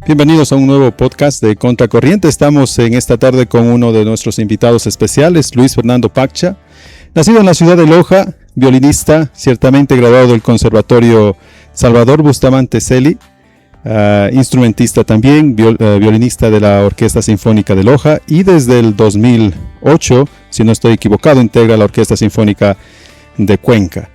Bienvenidos a un nuevo podcast de Contracorriente. Estamos en esta tarde con uno de nuestros invitados especiales, Luis Fernando Paccha, nacido en la ciudad de Loja, violinista, ciertamente graduado del Conservatorio Salvador Bustamante Celi, instrumentista también, violinista de la Orquesta Sinfónica de Loja y desde el 2008, si no estoy equivocado, integra la Orquesta Sinfónica de Cuenca.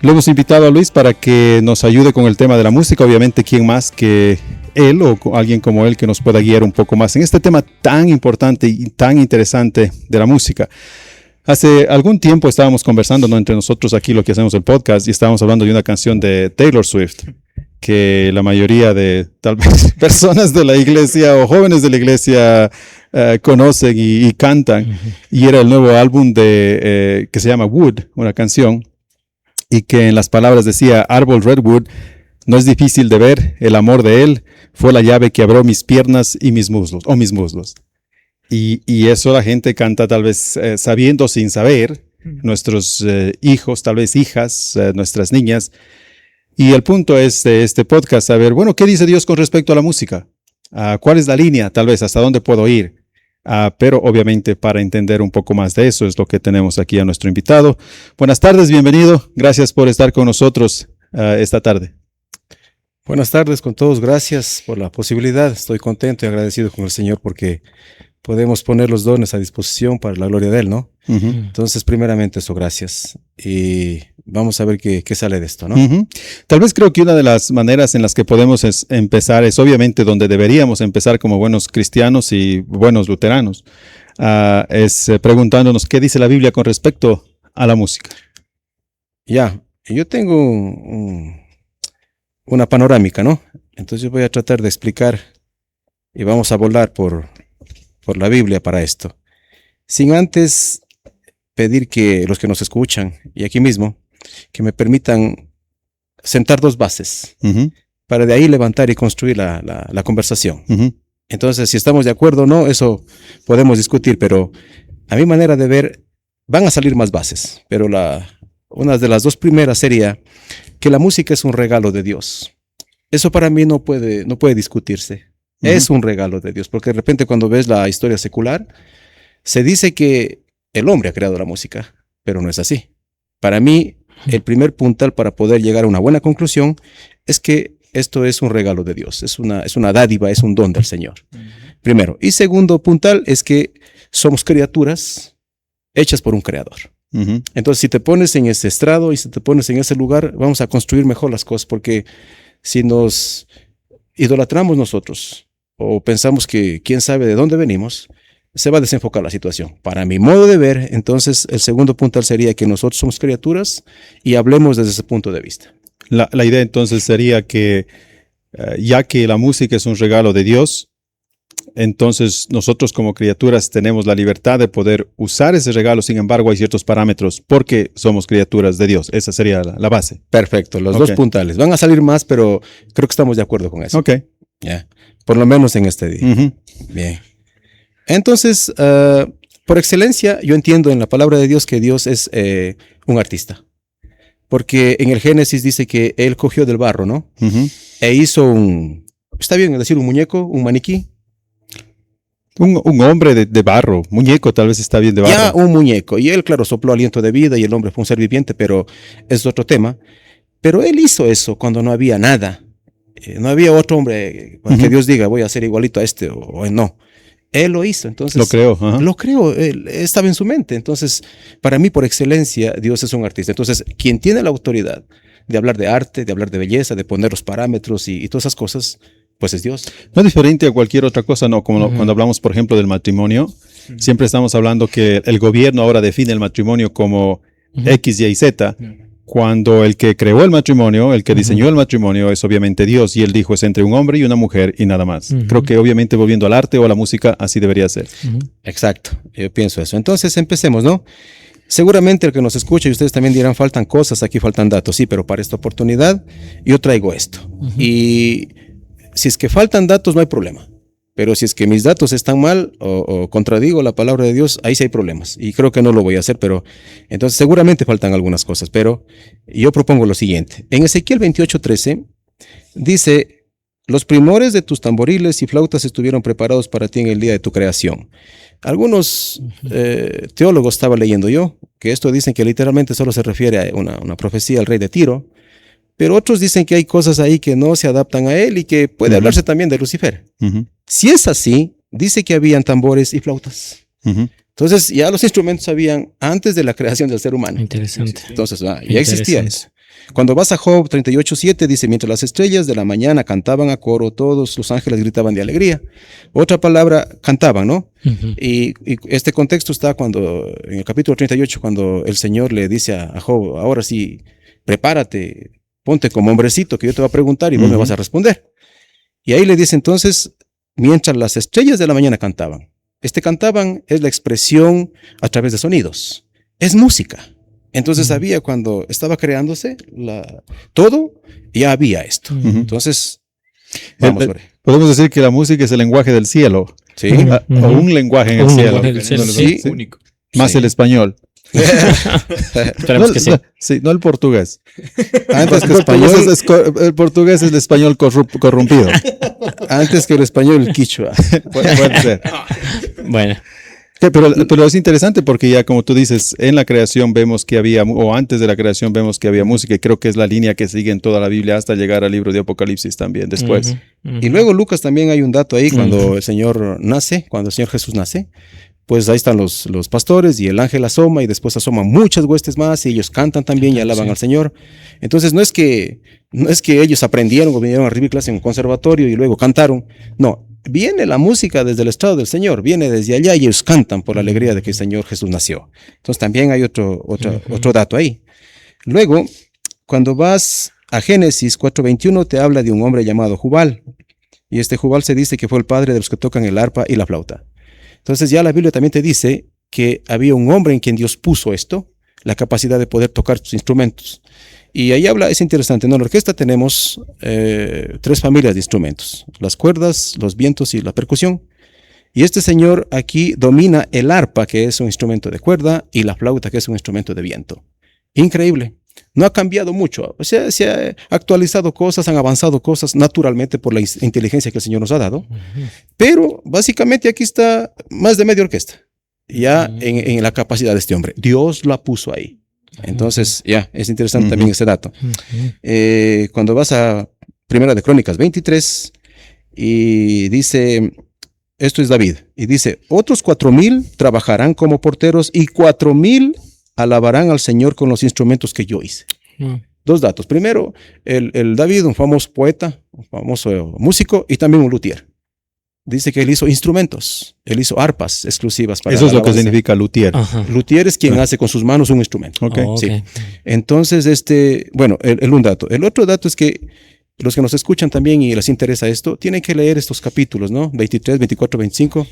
Lo hemos invitado a Luis para que nos ayude con el tema de la música, obviamente quién más que él o alguien como él que nos pueda guiar un poco más en este tema tan importante y tan interesante de la música. Hace algún tiempo estábamos conversando, ¿no?, entre nosotros aquí lo que hacemos el podcast, y estábamos hablando de una canción de Taylor Swift que la mayoría de tal vez personas de la iglesia o jóvenes de la iglesia conocen y cantan. Uh-huh. Y era el nuevo álbum que se llama Wood, una canción, y que en las palabras decía: árbol redwood, no es difícil de ver, el amor de él fue la llave que abrió mis piernas y mis muslos. Y eso la gente canta tal vez sabiendo, sin saber, nuestros hijos, tal vez hijas, nuestras niñas. Y el punto es de este podcast, saber, bueno, ¿qué dice Dios con respecto a la música? ¿Cuál es la línea, tal vez, hasta dónde puedo ir? Pero obviamente para entender un poco más de eso es lo que tenemos aquí a nuestro invitado. Buenas tardes, bienvenido. Gracias por estar con nosotros esta tarde. Buenas tardes con todos, gracias por la posibilidad. Estoy contento y agradecido con el Señor porque podemos poner los dones a disposición para la gloria de Él, ¿no? Uh-huh. Entonces, primeramente eso, gracias. Y vamos a ver qué sale de esto, ¿no? Uh-huh. Tal vez creo que una de las maneras en las que podemos empezar es obviamente donde deberíamos empezar como buenos cristianos y buenos luteranos, es preguntándonos qué dice la Biblia con respecto a la música. Ya, yo tengo una panorámica, ¿no? Entonces yo voy a tratar de explicar y vamos a volar por la Biblia para esto. Sin antes pedir que los que nos escuchan, y aquí mismo, que me permitan sentar dos bases, uh-huh, para de ahí levantar y construir la conversación. Uh-huh. Entonces, si estamos de acuerdo o no, eso podemos discutir, pero a mi manera de ver, van a salir más bases, pero una de las dos primeras sería que la música es un regalo de Dios. Eso para mí no puede discutirse. Uh-huh. Es un regalo de Dios, porque de repente cuando ves la historia secular, se dice que el hombre ha creado la música, pero no es así. Para mí, el primer puntal para poder llegar a una buena conclusión es que esto es un regalo de Dios, es una dádiva, es un don del Señor. Uh-huh. Primero. Y segundo puntal es que somos criaturas hechas por un creador. Uh-huh. Entonces, si te pones en ese estrado y si te pones en ese lugar, vamos a construir mejor las cosas, porque si nos idolatramos nosotros o pensamos que quién sabe de dónde venimos, se va a desenfocar la situación. Para mi modo de ver, entonces, el segundo punto sería que nosotros somos criaturas y hablemos desde ese punto de vista. La idea entonces sería que ya que la música es un regalo de Dios, entonces nosotros como criaturas tenemos la libertad de poder usar ese regalo. Sin embargo, hay ciertos parámetros porque somos criaturas de Dios. Esa sería la base. Perfecto, los dos puntales. Van a salir más, pero creo que estamos de acuerdo con eso. Ok. Yeah. Por lo menos en este día. Uh-huh. Bien. Entonces, por excelencia, yo entiendo en la palabra de Dios que Dios es un artista. Porque en el Génesis dice que Él cogió del barro, ¿no? Uh-huh. E hizo ¿está bien decir un muñeco, un maniquí? Un hombre de barro, muñeco tal vez está bien de barro. Ya, un muñeco. Y Él, claro, sopló aliento de vida y el hombre fue un ser viviente, pero es otro tema. Pero Él hizo eso cuando no había nada. No había otro hombre que uh-huh, Dios diga, voy a ser igualito a este o no. Él lo hizo, entonces. Lo creó. Uh-huh. Lo creó, él estaba en su mente. Entonces, para mí, por excelencia, Dios es un artista. Entonces, quien tiene la autoridad de hablar de arte, de hablar de belleza, de poner los parámetros y todas esas cosas, pues es Dios. No es diferente a cualquier otra cosa, ¿no? Como uh-huh, cuando hablamos, por ejemplo, del matrimonio, uh-huh, siempre estamos hablando que el gobierno ahora define el matrimonio como uh-huh, X, Y, Z. Uh-huh. Cuando el que creó el matrimonio, el que diseñó el matrimonio es obviamente Dios, y Él dijo es entre un hombre y una mujer y nada más. Uh-huh. Creo que obviamente volviendo al arte o a la música, así debería ser. Uh-huh. Exacto, yo pienso eso. Entonces empecemos, ¿no? Seguramente el que nos escucha y ustedes también dirán, faltan cosas, aquí faltan datos, sí, pero para esta oportunidad yo traigo esto. Uh-huh. Y si es que faltan datos no hay problema. Pero si es que mis datos están mal o contradigo la palabra de Dios, ahí sí hay problemas. Y creo que no lo voy a hacer, pero entonces seguramente faltan algunas cosas. Pero yo propongo lo siguiente. En Ezequiel 28:13 dice los primores de tus tamboriles y flautas estuvieron preparados para ti en el día de tu creación. Algunos teólogos estaba leyendo yo, que esto dicen que literalmente solo se refiere a una profecía al rey de Tiro, pero otros dicen que hay cosas ahí que no se adaptan a él y que puede hablarse también de Lucifer. Si es así, dice que habían tambores y flautas. Entonces ya los instrumentos habían antes de la creación del ser humano. Interesante. Entonces ya existía eso. Cuando vas a Job 38:7 dice, mientras las estrellas de la mañana cantaban a coro, todos los ángeles gritaban de alegría. Otra palabra, cantaban, ¿no? Y este contexto está cuando, en el capítulo 38, cuando el Señor le dice a Job, ahora sí, prepárate, ponte como hombrecito que yo te voy a preguntar y vos me vas a responder. Y ahí le dice entonces, mientras las estrellas de la mañana cantaban. Cantaban es la expresión a través de sonidos. Es música. Entonces había cuando estaba creándose todo, ya había esto. Entonces, vamos. Podemos decir que la música es el lenguaje del cielo. Sí. O un lenguaje en el cielo. Sí. Único. Más el español. Esperemos que sí. Sí, no el portugués. Antes que el español, el portugués es el español corrompido. Antes que el español, el quichua. Puede ser. Bueno. Pero es interesante porque ya como tú dices, en la creación vemos que había, o antes de la creación vemos que había música, y creo que es la línea que sigue en toda la Biblia hasta llegar al libro de Apocalipsis también después. Y luego Lucas también hay un dato ahí, cuando el Señor nace, cuando el Señor Jesús nace, pues ahí están los pastores y el ángel asoma y después asoman muchas huestes más y ellos cantan también y alaban al Señor. Entonces no es que ellos aprendieron o vinieron a recibir clase en un conservatorio y luego cantaron, no. Viene la música desde el estrado del Señor, viene desde allá y ellos cantan por la alegría de que el Señor Jesús nació. Entonces también hay otro dato ahí. Luego, cuando vas a Génesis 4:21, te habla de un hombre llamado Jubal. Y este Jubal se dice que fue el padre de los que tocan el arpa y la flauta. Entonces ya la Biblia también te dice que había un hombre en quien Dios puso esto, la capacidad de poder tocar sus instrumentos. Y ahí habla, es interesante, ¿no? En la orquesta tenemos 3 familias de instrumentos, las cuerdas, los vientos y la percusión. Y este señor aquí domina el arpa, que es un instrumento de cuerda, y la flauta, que es un instrumento de viento. Increíble. No ha cambiado mucho. O sea, se ha actualizado cosas, han avanzado cosas naturalmente por la inteligencia que el Señor nos ha dado. Pero básicamente aquí está más de media orquesta, ya en la capacidad de este hombre. Dios la puso ahí. Entonces, ya, es interesante también ese dato. Cuando vas a Primera de Crónicas 23 y dice, esto es David, y dice, otros 4,000 trabajarán como porteros y 4,000 alabarán al Señor con los instrumentos que yo hice. 2 datos. Primero, el David, un famoso poeta, un famoso músico y también un luthier. Dice que él hizo instrumentos, él hizo arpas exclusivas para eso es lo que significa luthier. Luthier es quien hace con sus manos un instrumento. Sí. Entonces, bueno, un dato. El otro dato es que los que nos escuchan también y les interesa esto, tienen que leer estos capítulos, ¿no? 23, 24, 25.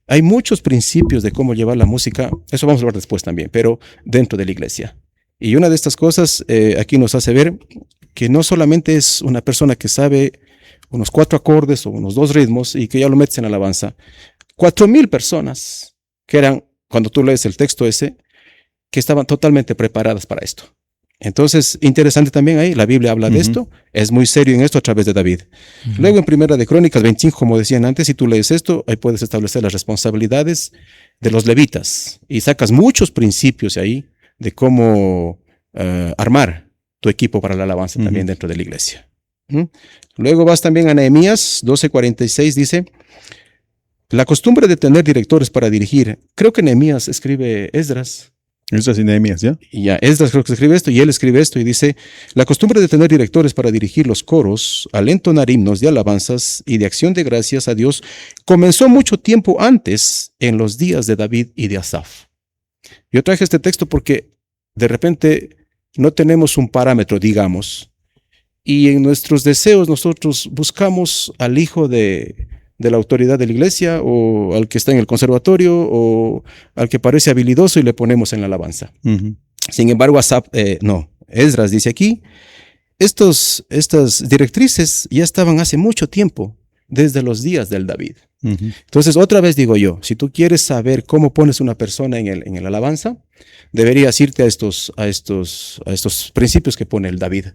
Hay muchos principios de cómo llevar la música, eso vamos a hablar después también, pero dentro de la iglesia. Y una de estas cosas aquí nos hace ver que no solamente es una persona que sabe unos 4 acordes o unos 2 ritmos y que ya lo metes en alabanza. 4,000 personas que eran, cuando tú lees el texto ese, que estaban totalmente preparadas para esto. Entonces, interesante también ahí, la Biblia habla de esto, es muy serio en esto a través de David. Luego en Primera de Crónicas 25, como decían antes, si tú lees esto, ahí puedes establecer las responsabilidades de los levitas y sacas muchos principios ahí de cómo armar tu equipo para la alabanza también dentro de la iglesia. Luego vas también a Nehemías 12:46, dice, la costumbre de tener directores para dirigir, creo que Nehemías escribe Esdras. Esdras y Nehemías, ¿ya? Y ya, Esdras creo que escribe esto y él escribe esto y dice, la costumbre de tener directores para dirigir los coros, al entonar himnos de alabanzas y de acción de gracias a Dios, comenzó mucho tiempo antes en los días de David y de Asaf. Yo traje este texto porque de repente no tenemos un parámetro, digamos, y en nuestros deseos nosotros buscamos al hijo de la autoridad de la iglesia o al que está en el conservatorio o al que parece habilidoso y le ponemos en la alabanza. Sin embargo, Esdras dice aquí, estas directrices ya estaban hace mucho tiempo, desde los días del David. Entonces, otra vez digo yo, si tú quieres saber cómo pones una persona en el alabanza, deberías irte a estos principios que pone el David.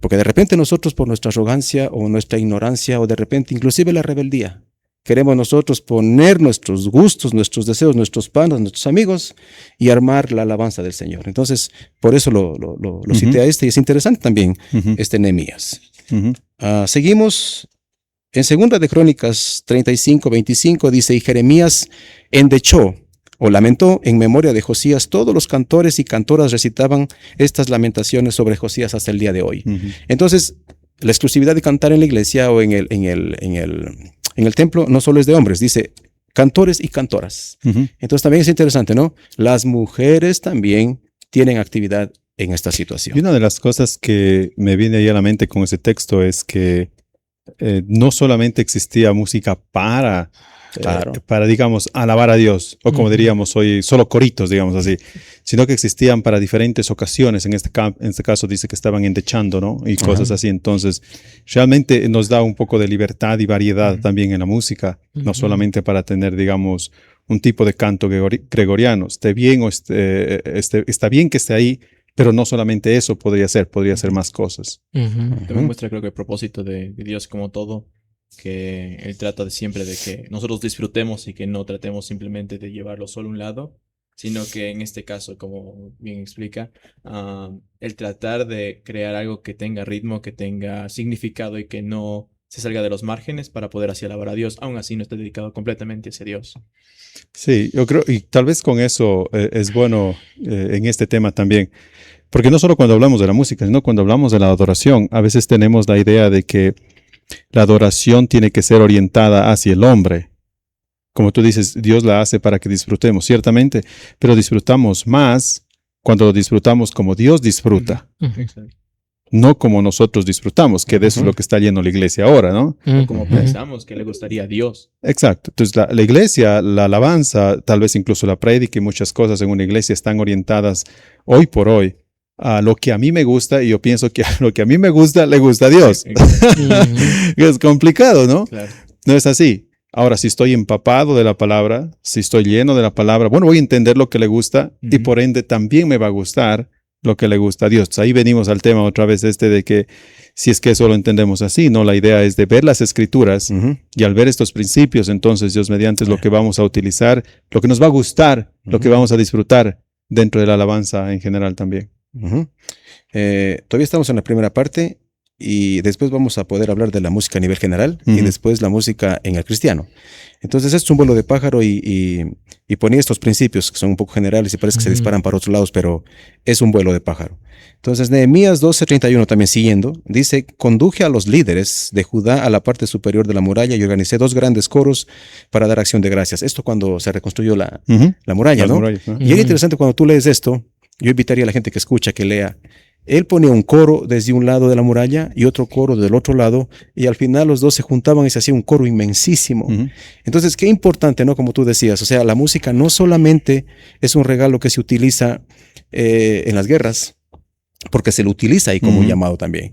Porque de repente nosotros por nuestra arrogancia o nuestra ignorancia o de repente inclusive la rebeldía, queremos nosotros poner nuestros gustos, nuestros deseos, nuestros panos, nuestros amigos y armar la alabanza del Señor. Entonces, por eso lo cité a y es interesante también Nehemías. Seguimos en 2 de Crónicas 35:25 dice, y Jeremías endechó o lamentó en memoria de Josías. Todos los cantores y cantoras recitaban estas lamentaciones sobre Josías hasta el día de hoy. Entonces, la exclusividad de cantar en la iglesia o en el templo no solo es de hombres, dice cantores y cantoras. Entonces también es interesante, ¿no? Las mujeres también tienen actividad en esta situación. Y una de las cosas que me viene ahí a la mente con ese texto es que no solamente existía música para, digamos, alabar a Dios, o como diríamos hoy, solo coritos, digamos así, sino que existían para diferentes ocasiones. En este caso dice que estaban endechando, ¿no? Y cosas así. Entonces, realmente nos da un poco de libertad y variedad también en la música, no solamente para tener, digamos, un tipo de canto gregoriano. Esté bien o está bien que esté ahí, pero no solamente eso podría ser más cosas. También muestra, creo que el propósito de Dios como todo, que Él trata siempre de que nosotros disfrutemos y que no tratemos simplemente de llevarlo solo a un lado, sino que en este caso, como bien explica, el tratar de crear algo que tenga ritmo, que tenga significado y que no se salga de los márgenes para poder así alabar a Dios, aún así no esté dedicado completamente hacia Dios. Sí, yo creo, y tal vez con eso es bueno en este tema también, porque no solo cuando hablamos de la música, sino cuando hablamos de la adoración, a veces tenemos la idea de que la adoración tiene que ser orientada hacia el hombre. Como tú dices, Dios la hace para que disfrutemos, ciertamente, pero disfrutamos más cuando lo disfrutamos como Dios disfruta. No como nosotros disfrutamos, que de eso es lo que está lleno la iglesia ahora, ¿no? O como pensamos que le gustaría a Dios. Exacto. Entonces la iglesia, la alabanza, tal vez incluso la prédica y muchas cosas en una iglesia están orientadas hoy por hoy a lo que a mí me gusta, y yo pienso que a lo que a mí me gusta le gusta a Dios. Es complicado, ¿no? Claro. No es así. Ahora, si estoy empapado de la palabra, si estoy lleno de la palabra, bueno, voy a entender lo que le gusta y por ende también me va a gustar lo que le gusta a Dios. Entonces, ahí venimos al tema otra vez de que si es que eso lo entendemos así, ¿no? La idea es de ver las escrituras y al ver estos principios, entonces Dios mediante es lo que vamos a utilizar, lo que nos va a gustar, lo que vamos a disfrutar dentro de la alabanza en general también. Todavía estamos en la primera parte y después vamos a poder hablar de la música a nivel general y después la música en el cristiano. Entonces es un vuelo de pájaro y ponía estos principios que son un poco generales y parece que se disparan para otros lados, pero es un vuelo de pájaro. Entonces Nehemías 12:31 también siguiendo, dice, conduje a los líderes de Judá a la parte superior de la muralla y organicé 2 grandes coros para dar acción de gracias. Esto cuando se reconstruyó la muralla, ¿no? Y es interesante cuando tú lees esto. Yo invitaría a la gente que escucha, que lea. Él ponía un coro desde un lado de la muralla y otro coro del otro lado, y al final los dos se juntaban y se hacía un coro inmensísimo. Entonces, qué importante, ¿no? Como tú decías, o sea, la música no solamente es un regalo que se utiliza en las guerras, porque se lo utiliza ahí como un llamado también.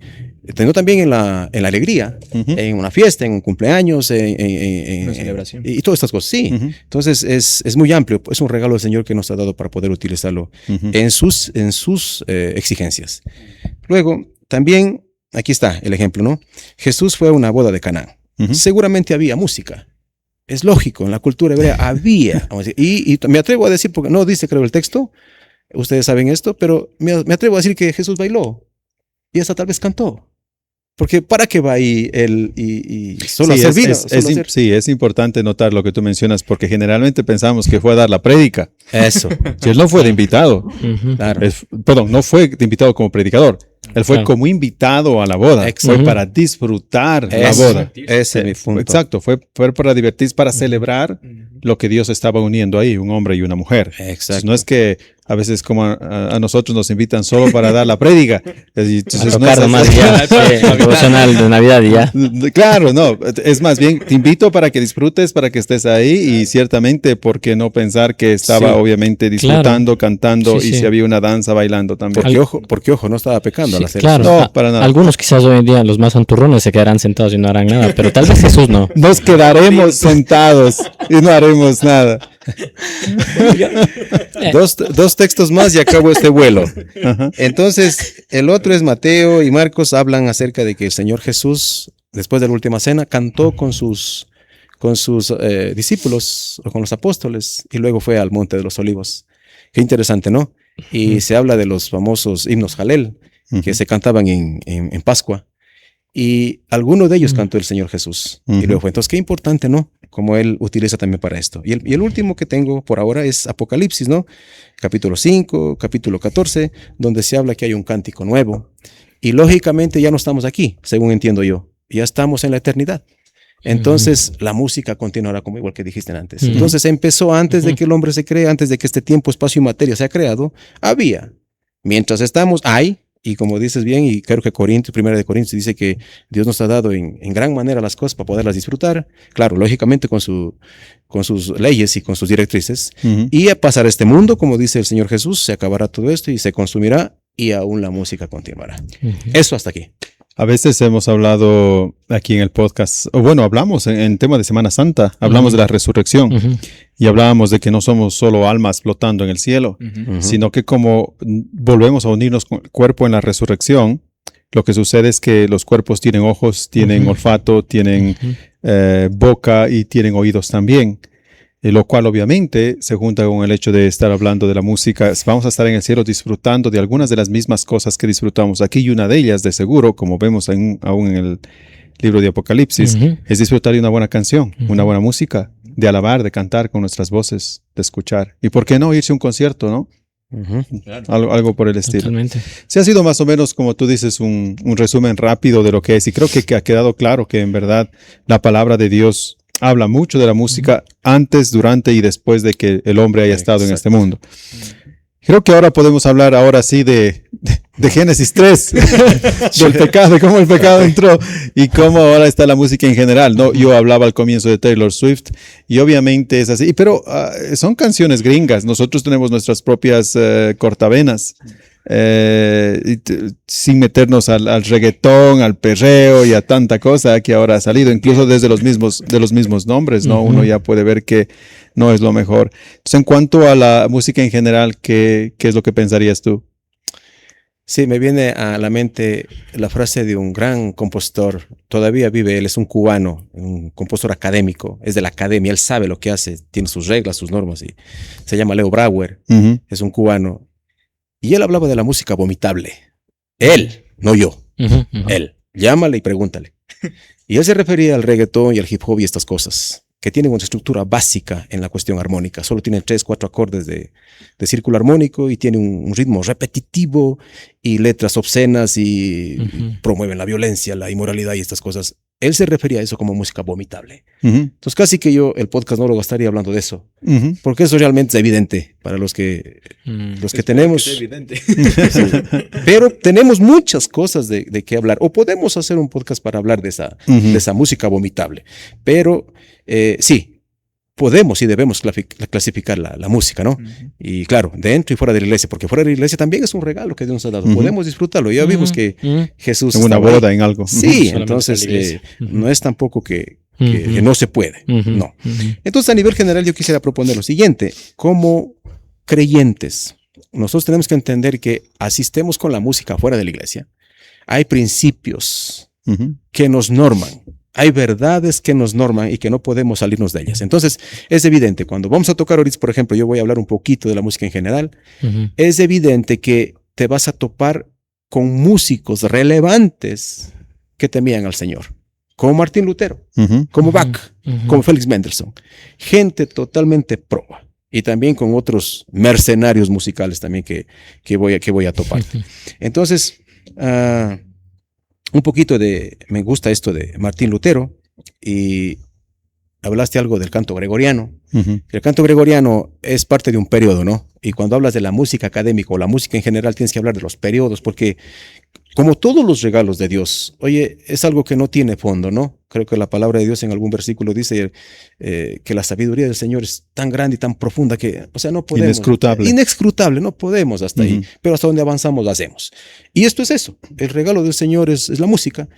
Sino también en la alegría, en una fiesta, en un cumpleaños, en una celebración. Y todas estas cosas, sí. Entonces es muy amplio, es un regalo del Señor que nos ha dado para poder utilizarlo en sus exigencias. Luego, también, aquí está el ejemplo, ¿no? Jesús fue a una boda de Caná. Seguramente había música. Es lógico, en la cultura hebrea había. Y me atrevo a decir, porque no dice, creo, el texto, ustedes saben esto, pero me atrevo a decir que Jesús bailó y hasta tal vez cantó. Porque ¿para qué va ahí él y solo sí, a servir? Sí, es importante notar lo que tú mencionas, porque generalmente pensamos que fue a dar la prédica. Eso. Si él no fue de invitado. Claro. Perdón, no fue de invitado como predicador. Él fue como invitado a la boda. Fue para disfrutar la boda. Ese es mi punto. Exacto, fue para divertirse, para celebrar lo que Dios estaba uniendo ahí, un hombre y una mujer. Exacto. Entonces, no es que a veces como a nosotros nos invitan solo para dar la prédica. Entonces, no es más ya, devocional de Navidad y ya. Claro, no, es más bien, te invito para que disfrutes, para que estés ahí y ciertamente, ¿por qué no pensar que estaba obviamente disfrutando, cantando y si había una danza bailando también? Porque ojo, no estaba pecando al hacer claro. eso. No, para nada. Algunos quizás hoy en día, los más santurrones, se quedarán sentados y no harán nada, pero tal vez Jesús no. Nos quedaremos sentados y no haremos nada. Dos textos más y acabo este vuelo. Ajá. Entonces, el otro es Mateo y Marcos, hablan acerca de que el Señor Jesús, después de la última cena, cantó con sus discípulos o con los apóstoles y luego fue al Monte de los Olivos. Qué interesante, ¿no? Y se habla de los famosos himnos Jalel que se cantaban en Pascua. Y alguno de ellos cantó el Señor Jesús. Y luego fue. Entonces, qué importante, ¿no? Como él utiliza también para esto. Y el último que tengo por ahora es Apocalipsis, ¿no? Capítulo 5, capítulo 14, donde se habla que hay un cántico nuevo. Y lógicamente ya no estamos aquí, según entiendo yo. Ya estamos en la eternidad. Entonces, la música continuará como igual que dijiste antes. Entonces, empezó antes de que el hombre se cree, antes de que este tiempo, espacio y materia se ha creado. Había. Mientras estamos, hay. Y como dices bien, y creo que Primera de Corintios dice que Dios nos ha dado en gran manera las cosas para poderlas disfrutar. Claro, lógicamente con sus leyes y con sus directrices. Y a pasar este mundo, como dice el Señor Jesús, se acabará todo esto y se consumirá y aún la música continuará. Eso hasta aquí. A veces hemos hablado aquí en el podcast, o bueno, hablamos en tema de Semana Santa, hablamos de la resurrección y hablábamos de que no somos solo almas flotando en el cielo, sino que como volvemos a unirnos con el cuerpo en la resurrección, lo que sucede es que los cuerpos tienen ojos, tienen olfato, tienen boca y tienen oídos también. Lo cual obviamente se junta con el hecho de estar hablando de la música. Vamos a estar en el cielo disfrutando de algunas de las mismas cosas que disfrutamos aquí y una de ellas de seguro, como vemos aún en el libro de Apocalipsis, es disfrutar de una buena canción, una buena música, de alabar, de cantar con nuestras voces, de escuchar. ¿Y por qué no irse a un concierto, no? Claro. Algo por el estilo. Totalmente. Sí, ha sido más o menos, como tú dices, un resumen rápido de lo que es. Y creo que ha quedado claro que en verdad la palabra de Dios habla mucho de la música antes, durante y después de que el hombre haya estado en este mundo. Creo que ahora podemos hablar ahora sí de Génesis 3, del pecado, de cómo el pecado entró y cómo ahora está la música en general, ¿no? Yo hablaba al comienzo de Taylor Swift y obviamente es así, pero son canciones gringas. Nosotros tenemos nuestras propias cortavenas. Sin meternos al reggaetón, al perreo y a tanta cosa que ahora ha salido, incluso desde los mismos nombres, ¿no? Uno ya puede ver que no es lo mejor. Entonces, en cuanto a la música en general, ¿qué es lo que pensarías tú? Sí, me viene a la mente la frase de un gran compositor, todavía vive, él es un cubano, un compositor académico, es de la academia, él sabe lo que hace, tiene sus reglas, sus normas, y se llama Leo Brauer, es un cubano. Y él hablaba de la música vomitable. Él, no yo. Él. Llámale y pregúntale. Y él se refería al reggaetón y al hip hop y estas cosas, que tienen una estructura básica en la cuestión armónica. Solo tienen 3, 4 acordes de círculo armónico y tiene un ritmo repetitivo y letras obscenas y promueven la violencia, la inmoralidad y estas cosas. Él se refería a eso como música vomitable. Entonces casi que yo el podcast no lo gastaría hablando de eso. Porque eso realmente es evidente para los que tenemos. Que es evidente. Sí. Pero tenemos muchas cosas de qué hablar. O podemos hacer un podcast para hablar de esa música vomitable. Pero sí, podemos y debemos clasificar la música, ¿no? Y claro, dentro y fuera de la iglesia, porque fuera de la iglesia también es un regalo que Dios nos ha dado. Podemos disfrutarlo. Ya vimos que Jesús en una boda, en algo. Sí, entonces no es tampoco que no se puede. No. Entonces, a nivel general, yo quisiera proponer lo siguiente. Como creyentes, nosotros tenemos que entender que asistemos con la música fuera de la iglesia. Hay principios que nos norman. Hay verdades que nos norman y que no podemos salirnos de ellas. Entonces, es evidente, cuando vamos a tocar ahorita, por ejemplo, yo voy a hablar un poquito de la música en general, es evidente que te vas a topar con músicos relevantes que temían al Señor, como Martín Lutero, como Bach, como Félix Mendelssohn, gente totalmente proba. Y también con otros mercenarios musicales también que voy a topar. Entonces, un poquito me gusta esto de Martín Lutero, y hablaste algo del canto gregoriano. El canto gregoriano es parte de un periodo, ¿no? Y cuando hablas de la música académica o la música en general, tienes que hablar de los periodos, porque como todos los regalos de Dios, oye, es algo que no tiene fondo, ¿no? Creo que la palabra de Dios en algún versículo dice que la sabiduría del Señor es tan grande y tan profunda que, o sea, no podemos. Inescrutable, no podemos hasta ahí, pero hasta donde avanzamos lo hacemos. Y esto es eso, el regalo del Señor es la música.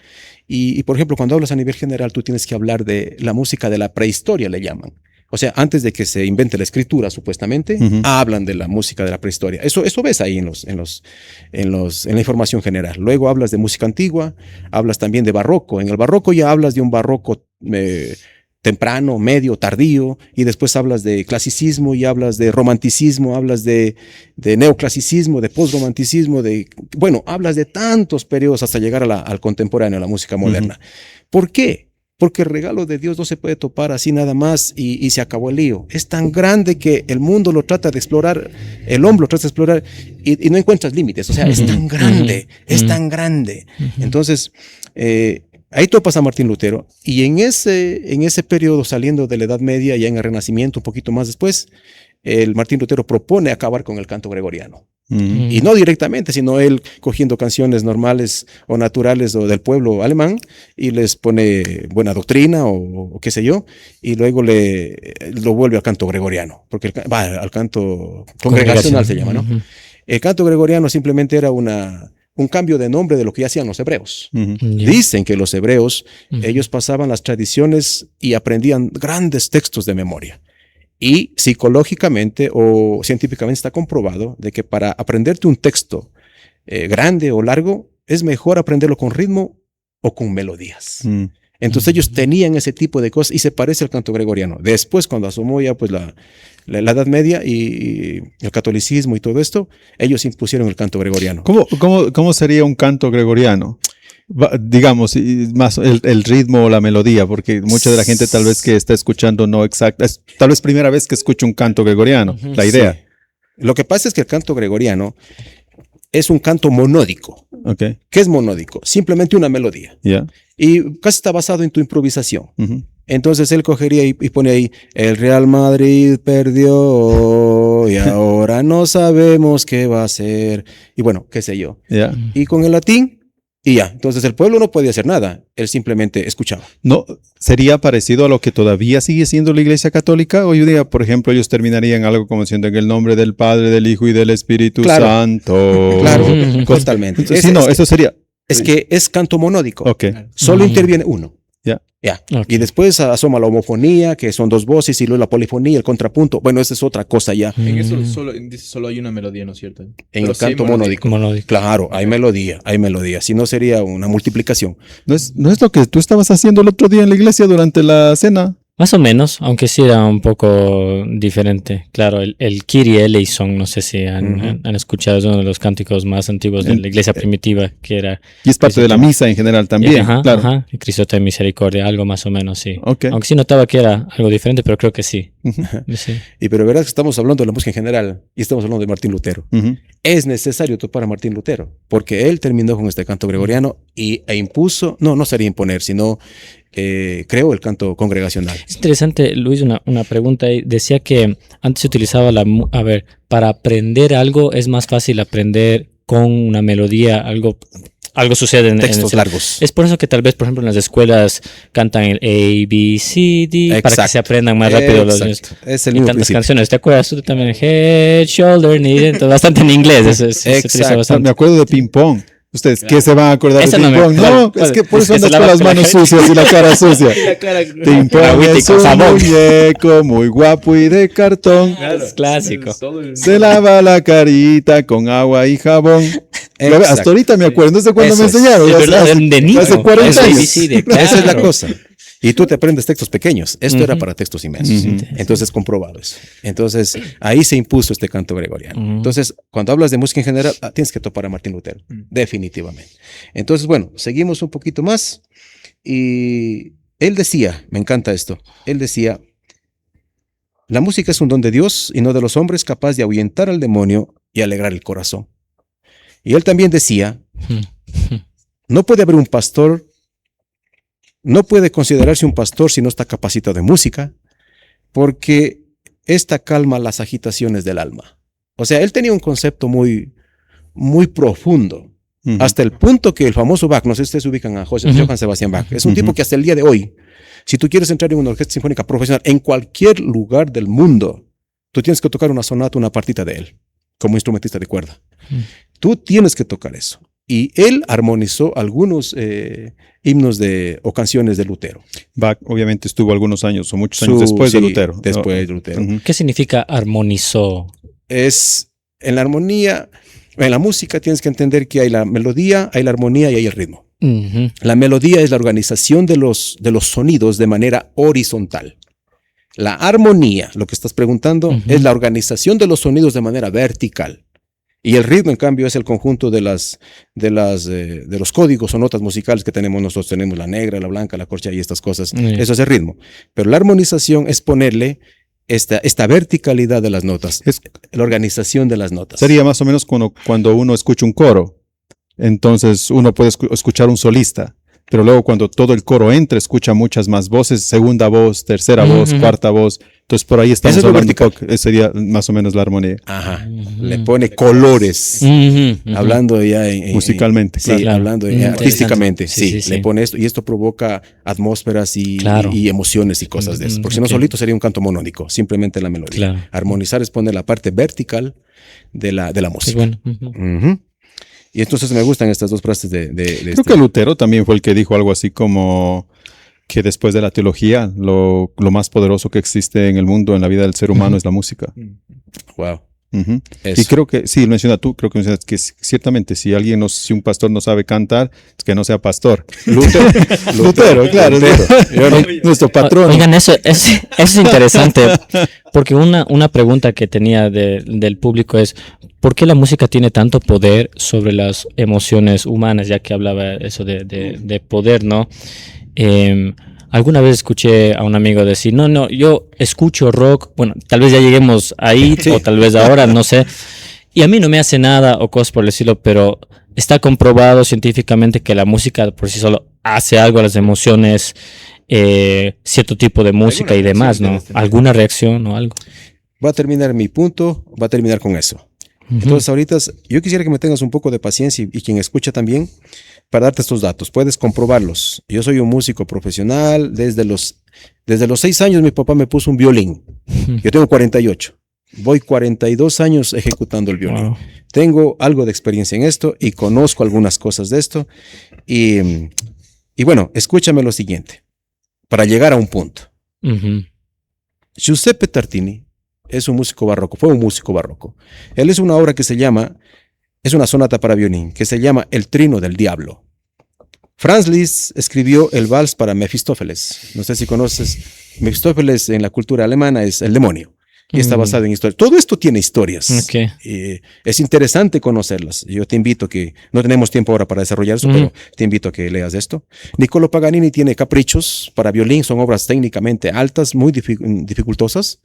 Y, por ejemplo, cuando hablas a nivel general, tú tienes que hablar de la música de la prehistoria, le llaman. O sea, antes de que se invente la escritura, supuestamente, hablan de la música de la prehistoria. Eso ves ahí en la información general. Luego hablas de música antigua, hablas también de barroco. En el barroco ya hablas de un barroco temprano, medio, tardío, y después hablas de clasicismo y hablas de romanticismo, hablas de neoclasicismo, de postromanticismo, hablas de tantos periodos hasta llegar al contemporáneo, a la música moderna. ¿Por qué? Porque el regalo de Dios no se puede topar así nada más y se acabó el lío. Es tan grande que el mundo lo trata de explorar, el hombre lo trata de explorar y no encuentras límites. O sea, es tan grande, es tan grande. Entonces, ahí topas a Martín Lutero y en ese periodo, saliendo de la Edad Media, ya en el Renacimiento, un poquito más después, el Martín Lutero propone acabar con el canto gregoriano. Y no directamente, sino él cogiendo canciones normales o naturales o del pueblo alemán y les pone buena doctrina o qué sé yo, y luego lo vuelve al canto gregoriano, porque al canto congregacional se llama, ¿no? El canto gregoriano simplemente era un cambio de nombre de lo que ya hacían los hebreos. Dicen que los hebreos, ellos pasaban las tradiciones y aprendían grandes textos de memoria. Y psicológicamente o científicamente está comprobado de que para aprenderte un texto grande o largo, es mejor aprenderlo con ritmo o con melodías. Entonces ellos tenían ese tipo de cosas y se parece al canto gregoriano. Después, cuando asomó ya pues la Edad Media y el catolicismo y todo esto, ellos impusieron el canto gregoriano. ¿Cómo sería un canto gregoriano? Digamos, más el ritmo o la melodía, porque mucha de la gente tal vez que está escuchando no exacta, es tal vez primera vez que escucha un canto gregoriano, la idea. Sí. Lo que pasa es que el canto gregoriano es un canto monódico. Okay. ¿Qué es monódico? Simplemente una melodía. Yeah. Y casi está basado en tu improvisación. Entonces él cogería y pone ahí, el Real Madrid perdió y ahora no sabemos qué va a hacer. Y bueno, qué sé yo. Yeah. Y con el latín, y ya. Entonces el pueblo no podía hacer nada. Él simplemente escuchaba. No, ¿sería parecido a lo que todavía sigue siendo la Iglesia Católica? Hoy día, por ejemplo, ellos terminarían algo como diciendo en el nombre del Padre, del Hijo y del Espíritu Santo. Claro, totalmente. Eso sería... Es que es canto monódico. Okay. Solo interviene uno. Ya. Okay. Y después asoma la homofonía, que son dos voces, y luego la polifonía, el contrapunto. Bueno, esa es otra cosa ya. En eso solo hay una melodía, ¿no es cierto? En el canto monódico. Claro, hay melodía. Si no sería una multiplicación. ¿No es lo que tú estabas haciendo el otro día en la iglesia durante la cena? Más o menos, aunque sí era un poco diferente. Claro, el Kyrie eleison, no sé si han escuchado, es uno de los cánticos más antiguos de la iglesia primitiva, que era... Y es parte de la misa en general también, claro. Ajá, y Cristo de misericordia, algo más o menos, sí. Okay. Aunque sí notaba que era algo diferente, pero creo que sí. Sí. Pero verás que estamos hablando de la música en general y estamos hablando de Martín Lutero. Es necesario topar a Martín Lutero, porque él terminó con este canto gregoriano e impuso, no sería imponer, sino... creó el canto congregacional. Es interesante, Luis, una pregunta ahí. Decía que antes se utilizaba para aprender algo es más fácil aprender con una melodía, algo sucede en textos largos. Es por eso que tal vez, por ejemplo, en las escuelas cantan el A, B, C, D, para que se aprendan más rápido los niños. Es el y mismo tantas principio. canciones. ¿Te acuerdas tú también? Head, shoulder, knee, entonces, bastante en inglés. Se utiliza bastante. Me acuerdo de ping pong. ¿Ustedes qué se van a acordar Esa de ping pong? No, es que por eso andas con las manos sucias y la cara sucia. Ping pong es un muñeco muy guapo y de cartón. Claro, es clásico. Se lava la carita con agua y jabón. Hasta ahorita me acuerdo, no sé cuándo me enseñaron. Es verdad, de niño. Hace 40 años. Esa es la cosa. Y tú te aprendes textos pequeños. Esto era para textos inmensos. Entonces, comprobado eso. Entonces, ahí se impuso este canto gregoriano. Entonces, cuando hablas de música en general, tienes que topar a Martín Lutero. Definitivamente. Entonces, bueno, seguimos un poquito más. Y él decía, me encanta esto, él decía, la música es un don de Dios y no de los hombres, capaz de ahuyentar al demonio y alegrar el corazón. Y él también decía, no puede haber un pastor, no puede considerarse un pastor si no está capacitado de música, porque esta calma las agitaciones del alma. O sea, él tenía un concepto muy, muy profundo, hasta el punto que el famoso Bach, no sé si ustedes ubican a Johann Sebastian Bach, es un tipo que hasta el día de hoy, si tú quieres entrar en una orquesta sinfónica profesional en cualquier lugar del mundo, tú tienes que tocar una sonata, una partita de él, como instrumentista de cuerda. Tú tienes que tocar eso. y él armonizó algunos himnos o canciones de Lutero. Bach obviamente estuvo algunos años o muchos años después de Lutero. Después de Lutero. Ujú. ¿Qué significa armonizó? Es en la armonía, en la música tienes que entender que hay la melodía, hay la armonía y hay el ritmo. Ujú. La melodía es la organización de los sonidos de manera horizontal. La armonía, lo que estás preguntando, Ujú. es la organización de los sonidos de manera vertical. Y el ritmo, en cambio, es el conjunto de los códigos o notas musicales que tenemos nosotros. Tenemos la negra, la blanca, la corcha y estas cosas. Eso es el ritmo. Pero la armonización es ponerle esta verticalidad de las notas, la organización de las notas. Sería más o menos cuando uno escucha un coro. Entonces uno puede escuchar un solista, pero luego cuando todo el coro entra, escucha muchas más voces, segunda voz, tercera voz, Ujú. cuarta voz. Entonces por ahí estamos Eso es lo hablando un vertical. poco, sería más o menos la armonía. Ajá. Ujú. Le pone colores. Ujú, ujú. Hablando ya Musicalmente, sí, claro. hablando Interesante. artísticamente, Sí, sí, sí, le sí. pone esto y esto provoca atmósferas Claro. y emociones y cosas de eso. Porque si no Ok. solito sería un canto monódico, simplemente la melodía. Claro. Armonizar es poner la parte vertical de la Qué música. bueno. Ujú. Ujú. Y entonces me gustan estas dos frases de Creo que Lutero también fue el que dijo algo así como que después de la teología, lo más poderoso que existe en el mundo, en la vida del ser humano, Ujú. es la música. Wow. Ujú. Eso. Y creo que, sí, mencionas que ciertamente si si un pastor no sabe cantar, es que no sea pastor. Lutero, claro. Nuestro patrón. Oigan, eso es interesante, porque una pregunta que tenía del público es, ¿por qué la música tiene tanto poder sobre las emociones humanas? Ya que hablaba eso de poder, ¿no? Alguna vez escuché a un amigo decir, no, yo escucho rock, bueno, tal vez ya lleguemos ahí, o tal vez ahora, no sé, y a mí no me hace nada o cosas por el estilo, pero está comprobado científicamente que la música por sí solo hace algo a las emociones, cierto tipo de música y demás, ¿no? ¿Alguna reacción o algo? Va a terminar mi punto, va a terminar con eso. Entonces ahorita yo quisiera que me tengas un poco de paciencia y quien escucha también para darte estos datos. Puedes comprobarlos. Yo soy un músico profesional. Desde los 6 años mi papá me puso un violín. Yo tengo 48. Voy 42 años ejecutando el violín. Wow. Tengo algo de experiencia en esto y conozco algunas cosas de esto. Y bueno, escúchame lo siguiente. Para llegar a un punto. Ujú. Giuseppe Tartini es un músico barroco, fue un músico barroco. Él es una obra que es una sonata para violín, que se llama El Trino del Diablo. Franz Liszt escribió el vals para Mefistófeles. No sé si conoces, Mefistófeles en la cultura alemana es el demonio y está basado en historias. Todo esto tiene historias. Ok. Es interesante conocerlas. Yo te invito no tenemos tiempo ahora para desarrollar eso, pero te invito a que leas esto. Niccolo Paganini tiene caprichos para violín, son obras técnicamente altas, muy dificultosas.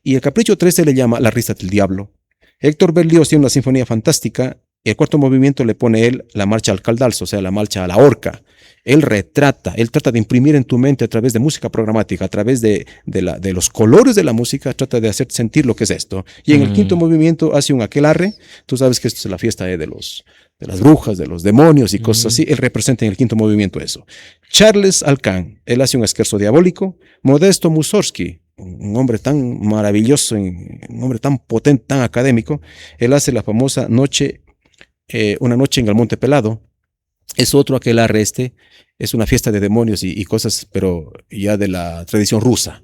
Y el capricho 13 le llama La risa del diablo. Héctor Berlioz tiene una sinfonía fantástica. Y el cuarto movimiento le pone él la marcha al caldalso, o sea, la marcha a la horca. Él trata de imprimir en tu mente a través de música programática, a través de los colores de la música, trata de hacerte sentir lo que es esto. Y en el quinto movimiento hace un aquelarre. Tú sabes que esto es la fiesta de las brujas, de los demonios y cosas así. Él representa en el quinto movimiento eso. Charles Alcan, él hace un scherzo diabólico. Modesto Mussorgsky, un hombre tan maravilloso, un hombre tan potente, tan académico, él hace la famosa Una noche en el Monte Pelado. Es otro aquelarre es una fiesta de demonios y cosas, pero ya de la tradición rusa.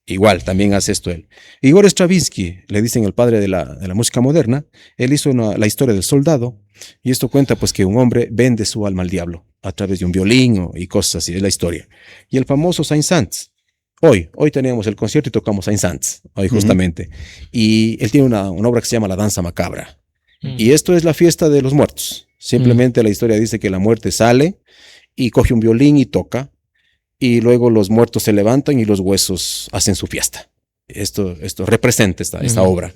Igual, también hace esto él. Igor Stravinsky, le dicen el padre de la música moderna, él hizo la historia del soldado, y esto cuenta pues que un hombre vende su alma al diablo a través de un violín y cosas así, es la historia. Y el famoso Saint-Saëns, hoy teníamos el concierto y tocamos Saint-Saëns, hoy justamente, y él tiene una obra que se llama La Danza Macabra, y esto es la fiesta de los muertos. Simplemente la historia dice que la muerte sale y coge un violín y toca, y luego los muertos se levantan y los huesos hacen su fiesta. Esto representa esta obra.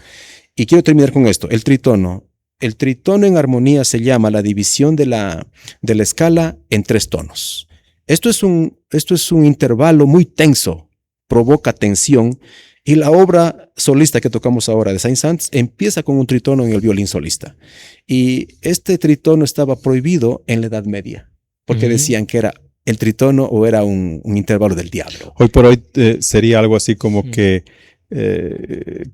Y quiero terminar con esto, el tritono. El tritono en armonía se llama la división de la escala en 3 tonos. Esto es un intervalo muy tenso, provoca tensión, y la obra solista que tocamos ahora de Saint-Saëns empieza con un tritono en el violín solista. Y este tritono estaba prohibido en la Edad Media, porque decían que era el tritono o era un intervalo del diablo. Hoy por hoy sería algo así como que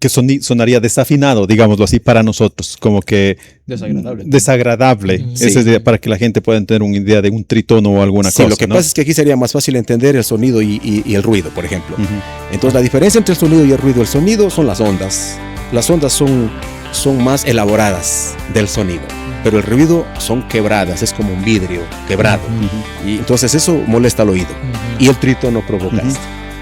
sonaría desafinado, digámoslo así, para nosotros, como que desagradable. Sí. Ese es para que la gente pueda tener una idea de un tritono o alguna cosa. Lo que pasa es que aquí sería más fácil entender el sonido y el ruido, por ejemplo. Entonces la diferencia entre el sonido y el sonido son las ondas. Las ondas son más elaboradas del sonido, pero el ruido son quebradas, es como un vidrio quebrado. Y entonces eso molesta al oído. Y el trítono provoca esto.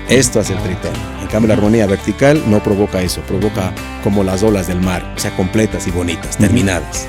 Esto hace el trítono. En cambio, la armonía vertical no provoca eso, provoca como las olas del mar, o sea, completas y bonitas, terminadas.